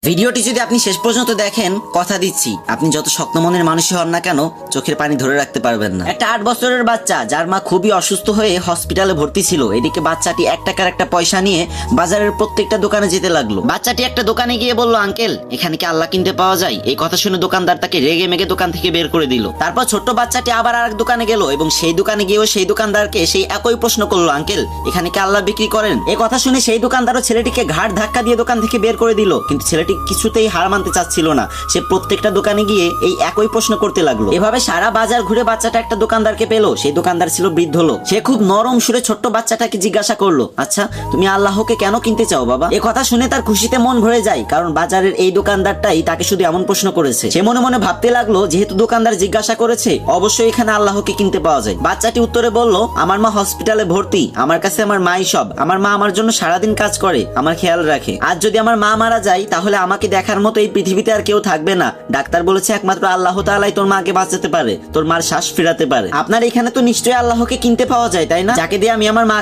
ভিডিওটি যদি আপনি শেষ পর্যন্ত দেখেন, কথা দিচ্ছি আপনি যত শক্ত মনের মানুষই হন না কেন, চোখের পানি ধরে রাখতে পারবেন না। একটা 8 বছরের বাচ্চা যার মা খুবই অসুস্থ হয়ে হসপিটালে ভর্তি ছিল, এদিকে বাচ্চাটি 1 টাকার একটা পয়সা নিয়ে বাজারের প্রত্যেকটা দোকানে যেতে লাগলো। বাচ্চাটি একটা দোকানে গিয়ে বলল, আঙ্কেল এখানে কি আল্লাহ কিনতে পাওয়া যায়? এই কথা শুনে দোকানদার তাকে রেগে মেগে দোকান থেকে বের করে দিল। তারপর ছোট্ট বাচ্চাটি আবার আরেক দোকানে গেল এবং সেই দোকানে গিয়েও সেই দোকানদারকে সেই একই প্রশ্ন করলো, আঙ্কেল এখানে কি আল্লাহ বিক্রি করেন? এই কথা শুনে সেই দোকানদারও ছেলেটিকে ঘাড় ধাক্কা দিয়ে দোকান থেকে বের করে দিল, কিন্তু ছেলেটি কিছুতেই হার মানতে চাচ্ছিল না। সে প্রত্যেকটা দোকানে গিয়ে এই একই প্রশ্ন করতে লাগলো। এভাবে সারা বাজার ঘুরে বাচ্চাটা একটা দোকানদারকে পেলো। সেই দোকানদার ছিল বৃদ্ধ লোক। সে খুব নরম সুরে ছোট্ট বাচ্চাটাকে জিজ্ঞাসা করলো, আচ্ছা তুমি আল্লাহকে কেন কিনতে চাও বাবা? এ কথা শুনে তার খুশিতে মন ভরে যায়, কারণ বাজারের এই দোকানদারটাই তাকে শুধু এমন প্রশ্ন করেছে। সে মনে মনে ভাবতে লাগলো, যেহেতু দোকানদার জিজ্ঞাসা করেছে, অবশ্যই এখানে আল্লাহকে কিনতে পাওয়া যায়। বাচ্চাটি উত্তরে বলল, আমার মা হসপিটালে ভর্তি, আমার কাছে আমার মাই সব। আমার মা আমার জন্য সারাদিন কাজ করে, আমার খেয়াল রাখে। আজ যদি আমার মা মারা যায়, তাহলে আমাকে দেখার মতো এই পৃথিবীতে আর কেউ থাকবে না। ডাক্তার বলেছে একমাত্র আল্লাহ তাআলাই তোর মাকে বাঁচাতে পারে, তোর মার শ্বাস ফেরাতে পারে। আপনার এখানে তো নিশ্চয়ই আল্লাহকে কিনতে পাওয়া যায়, তাই না? যাকে দিয়ে আমি আমার মাকে